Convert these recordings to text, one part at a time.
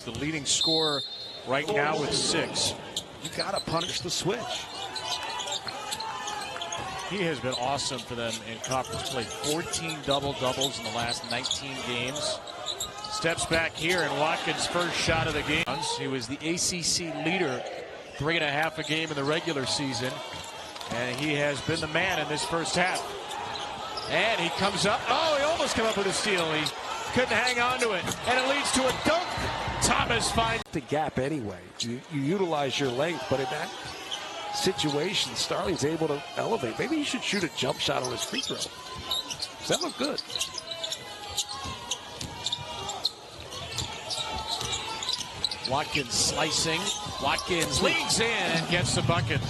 The leading scorer right now with 6. You got to punish the switch. He has been awesome for them in conference play. 14 double-doubles in the last 19 games. Steps back here, and Watkins' first shot of the game. He was the ACC leader, 3.5 a game in the regular season, and he has been the man in this first half. And he comes up. Oh, he almost came up with a steal. He couldn't hang on to it, and it leads to a dunk. Thomas finds the gap anyway. You utilize your length, but in that situation, Starling's able to elevate. Maybe he should shoot a jump shot on his free throw. Does that look good? Watkins slicing. Watkins leans in and gets the bucket.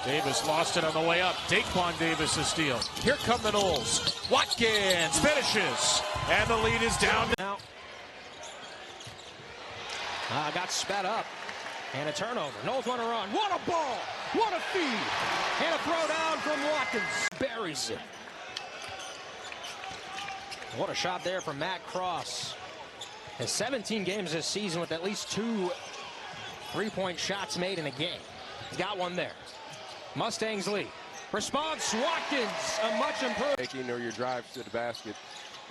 Davis lost it on the way up. Daquan Davis a steal. Here come the Knowles. Watkins finishes. And the lead is down. Now, got sped up. And a turnover. Knowles want to run. What a ball. What a feed. And a throw down from Watkins. Buries it. What a shot there from Matt Cross. Has 17 games this season with at least 2 3-point shots made in a game. He's got one there. Mustangs lead. Response, Watkins, a much improved. Making or your drives to the basket,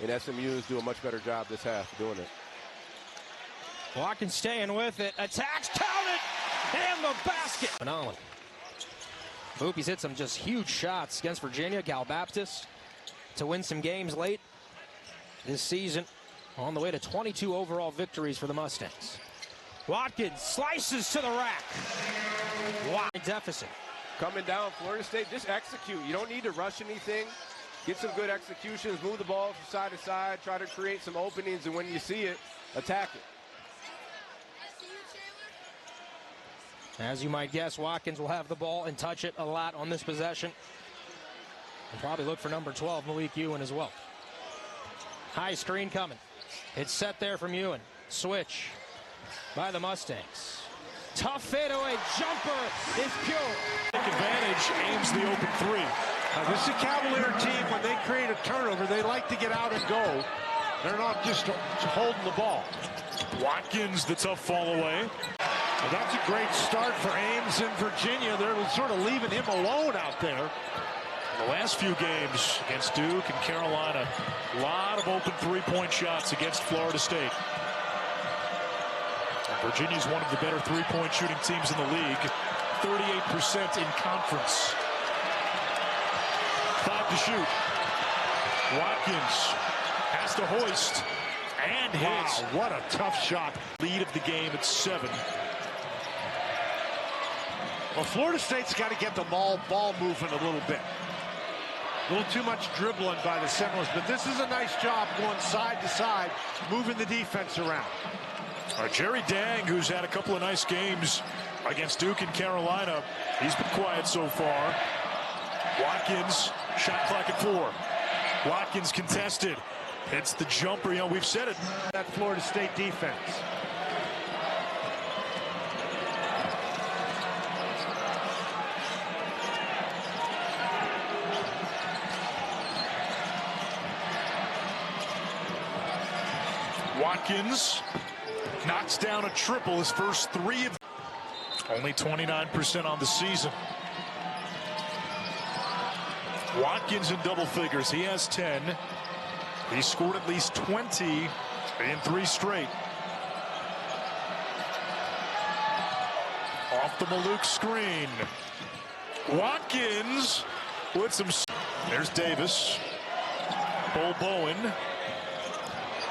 and SMU's do a much better job this half doing it. Watkins staying with it, attacks, count it, and the basket. Phenomenal. Boopie's hit some just huge shots against Virginia, Cal Baptist, to win some games late this season. On the way to 22 overall victories for the Mustangs. Watkins slices to the rack. Wow. Deficit. Coming down, Florida State, just execute. You don't need to rush anything. Get some good executions, move the ball from side to side, try to create some openings, and when you see it, attack it. As you might guess, Watkins will have the ball and touch it a lot on this possession. And probably look for number 12, Malik Ewan, as well. High screen coming. It's set there from Ewan. Switch by the Mustangs. Tough fadeaway jumper is pure. Advantage aims the open 3. This is a Cavalier team. When they create a turnover, they like to get out and go. They're not just holding the ball. Watkins, the tough fall away. Well, that's a great start for Ames in Virginia. They're sort of leaving him alone out there. The last few games against Duke and Carolina, a lot of open 3-point shots against Florida State. Virginia's one of the better 3-point shooting teams in the league. 38% in conference. 5 to shoot. Watkins has to hoist and hits. Wow, what a tough shot. Lead of the game at 7. Well, Florida State's got to get the ball moving a little bit. A little too much dribbling by the Seminoles, but this is a nice job going side to side, moving the defense around. Jerry Dang, who's had a couple of nice games against Duke and Carolina, he's been quiet so far. Watkins, shot clock at 4. Watkins contested. Hits the jumper. You know, we've said it. That Florida State defense. Watkins knocks down a triple, his first 3 of only 29% on the season. Watkins in double figures. He has 10. He scored at least 20 in 3 straight. Off the Maluk screen. Watkins with some. There's Davis. Bull Bowen.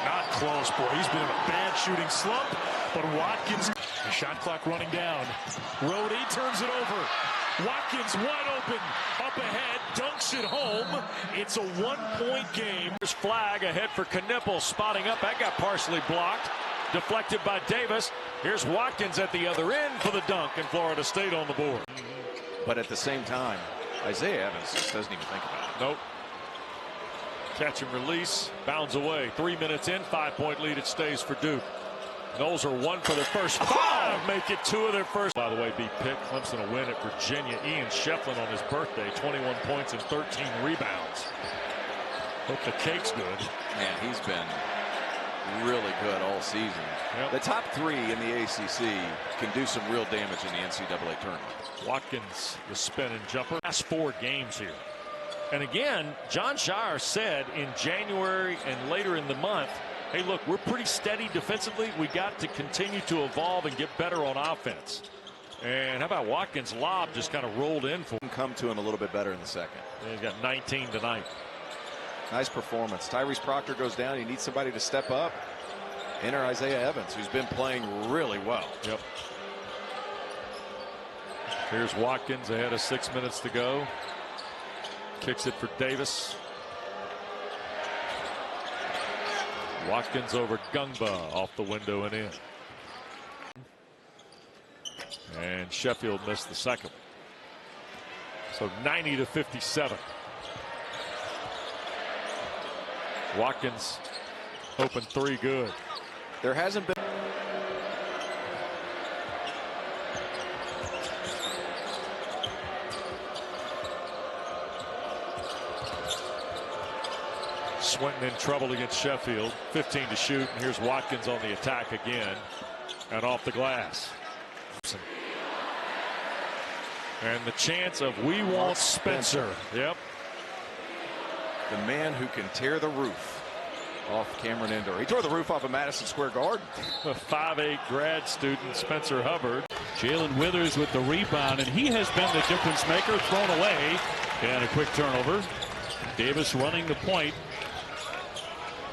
Not close, boy. He's been in a bad shooting slump, but Watkins. The shot clock running down. Rhodey turns it over. Watkins wide open. Up ahead. Dunks it home. It's a 1-point game. There's flag ahead for Knipple. Spotting up. That got partially blocked. Deflected by Davis. Here's Watkins at the other end for the dunk, and Florida State on the board. But at the same time, Isaiah Evans just doesn't even think about it. Nope. Catch and release, bounds away. 3 minutes in, 5-point lead. It stays for Duke. Knowles are 1 for their first 5. Make it 2 of their first. By the way, beat Pitt. Clemson a win at Virginia. Ian Shefflin on his birthday, 21 points and 13 rebounds. Hope the cake's good. Man, he's been really good all season. Yep. The top three in the ACC can do some real damage in the NCAA tournament. Watkins, the spinning jumper. Last 4 games here. And again, John Shire said in January and later in the month, hey, look, we're pretty steady defensively. We got to continue to evolve and get better on offense. And how about Watkins' lob just kind of rolled in for him. Come to him a little bit better in the second. He's got 19 tonight. Nice performance. Tyrese Proctor goes down. He needs somebody to step up. Enter Isaiah Evans, who's been playing really well. Yep. Here's Watkins ahead of 6 minutes to go. Kicks it for Davis. Watkins over Gungba off the window and in. And Sheffield missed the second. So 90-57. Watkins open 3 good. There hasn't been. Swinton in trouble against Sheffield. 15 to shoot. And here's Watkins on the attack again. And off the glass. And the chance of we want Spencer. Yep. The man who can tear the roof off Cameron Indoor. He tore the roof off of Madison Square Garden. A 5'8" grad student, Spencer Hubbard. Jalen Withers with the rebound, and he has been the difference maker. Thrown away. And a quick turnover. Davis running the point.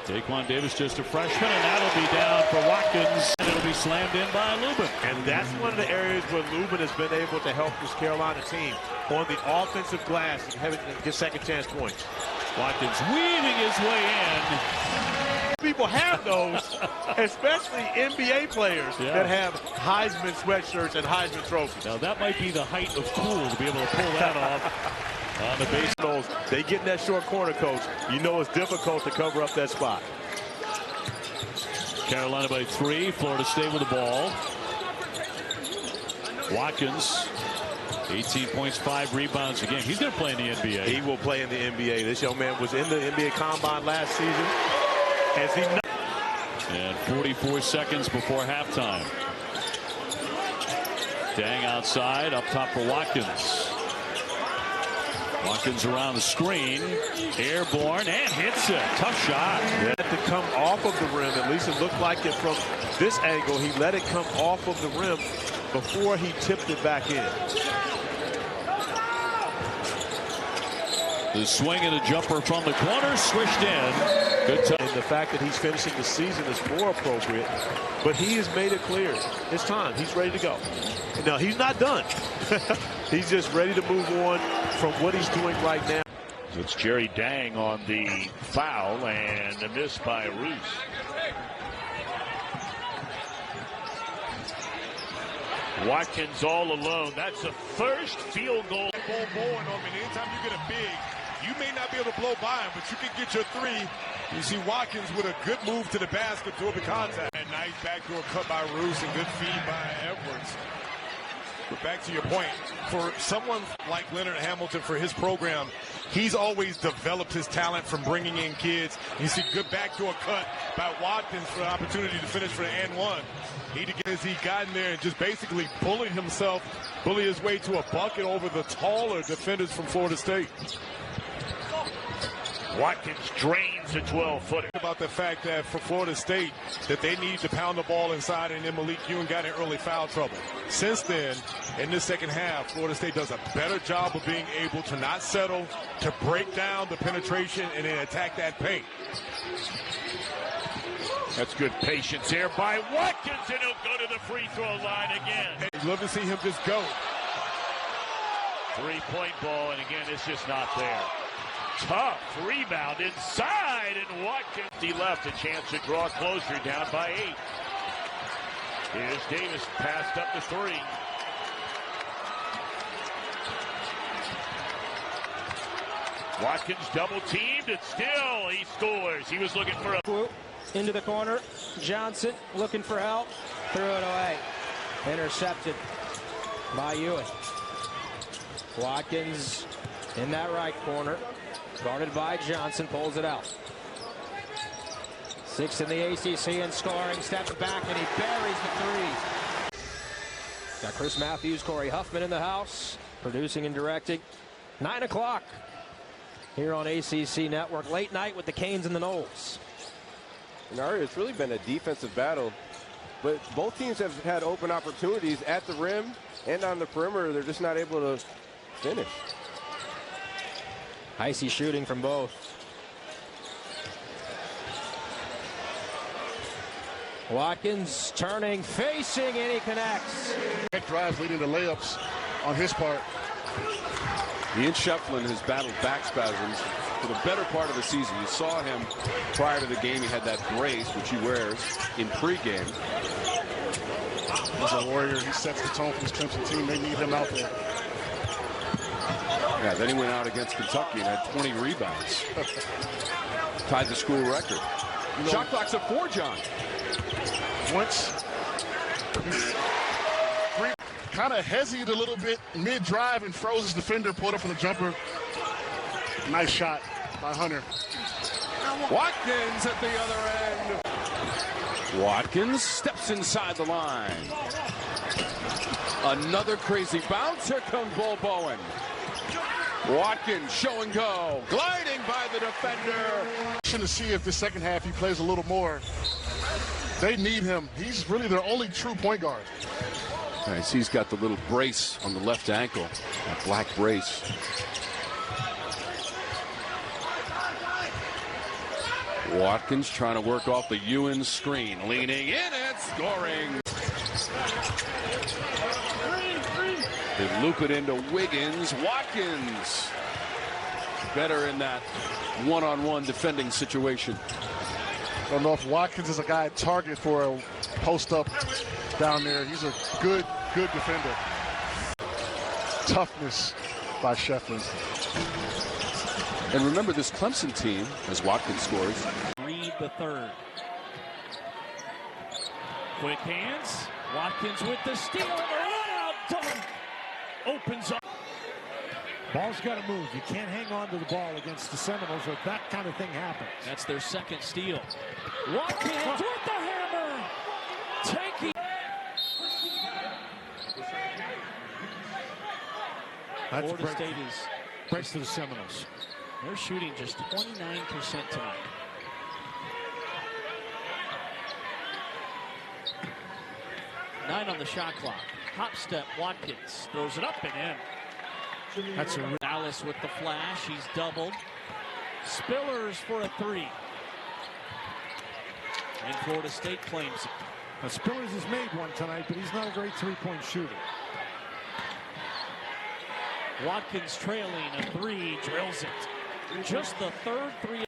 Daquan Davis, just a freshman, and that'll be down for Watkins. And it'll be slammed in by Lubin. And that's one of the areas where Lubin has been able to help this Carolina team on the offensive glass and having to get second chance points. Watkins weaving his way in. People have those, especially NBA players that have Heisman sweatshirts and Heisman trophies. Now that might be the height of cool to be able to pull that off. On the base. They get in that short corner, coach. You know it's difficult to cover up that spot. Carolina by 3. Florida State with the ball. Watkins, 18 points, 5 rebounds a game. He's going to play in the NBA. He will play in the NBA. This young man was in the NBA Combine last season. And 44 seconds before halftime. Dang outside, up top for Watkins. Watkins around the screen, airborne, and hits it. Tough shot. He had to come off of the rim. At least it looked like it from this angle. He let it come off of the rim before he tipped it back in. The swing and a jumper from the corner, swished in. Good time. And the fact that he's finishing the season is more appropriate. But he has made it clear. It's time. He's ready to go. Now, he's not done. He's just ready to move on from what he's doing right now. It's Jerry Dang on the foul and a miss by Roos. Watkins all alone. That's the first field goal. Ball bowling on me. Anytime you get a big, you may not be able to blow by him, but you can get your 3. You see Watkins with a good move to the basket to the contact. And nice backdoor cut by Roos and good feed by Edwards. But back to your point, for someone like Leonard Hamilton, for his program, he's always developed his talent from bringing in kids. You see good backdoor cut by Watkins for the opportunity to finish for the and one. He got in there and just basically bully his way to a bucket over the taller defenders from Florida State. Watkins drains a 12-footer. About the fact that for Florida State that they need to pound the ball inside, and then Malik Ewing got in early foul trouble. Since then, in the second half, Florida State does a better job of being able to not settle, to break down the penetration and then attack that paint. That's good patience here by Watkins, and he'll go to the free throw line again. I'd love to see him just go. 3-point ball, and again, it's just not there. Tough rebound inside, and Watkins. He left a chance to draw closer, down by 8. Here's Davis, passed up to 3. Watkins double teamed, and still he scores. He was looking for a into the corner. Johnson looking for help. Threw it away. Intercepted by Ewing. Watkins in that right corner. Guarded by Johnson, pulls it out. 6th in the ACC in scoring, steps back, and he buries the three. Got Chris Matthews, Corey Huffman in the house, producing and directing. 9 o'clock here on ACC Network. Late night with the Canes and the Noles. And Ari, it's really been a defensive battle, but both teams have had open opportunities at the rim and on the perimeter. They're just not able to finish. Icy shooting from both. Watkins turning, facing, and he connects. Drives leading to layups on his part. Ian Shefflin has battled back spasms for the better part of the season. You saw him prior to the game. He had that brace, which he wears in pregame. As a Warrior, he sets the tone for his Clemson team. They need him out there. Yeah, then he went out against Kentucky and had 20 rebounds. Tied the school record. Shot clock's at 4, John. Once kind of hesitated a little bit mid-drive and froze his defender, pulled up for the jumper. Nice shot by Hunter. Watkins at the other end. Watkins steps inside the line. Another crazy bounce. Here comes Bull Bowen. Watkins, show and go. Gliding by the defender. To see if the second half he plays a little more. They need him. He's really their only true point guard. Nice. He's got the little brace on the left ankle. That black brace. Watkins trying to work off the Ewan screen. Leaning in and scoring. They loop it into Wiggins. Watkins better in that one-on-one defending situation. I don't know if Watkins is a guy at target for a post-up down there. He's a good defender. Toughness by Shefflin. And remember, this Clemson team, as Watkins scores. Reed the third. Quick hands. Watkins with the steal. Out dunk. Opens up. Ball's got to move. You can't hang on to the ball against the Seminoles or that kind of thing happens. That's their second steal. Watkins with the hammer. Taking. Florida State is breaks to the Seminoles. They're shooting just 29% tonight. Nine on the shot clock. Hop step, Watkins throws it up and in. That's a Dallas with the flash. He's doubled. Spillers for a three. And Florida State claims it. Now, Spillers has made one tonight, but he's not a great three-point shooter. Watkins trailing a three, drills it. Just the third three.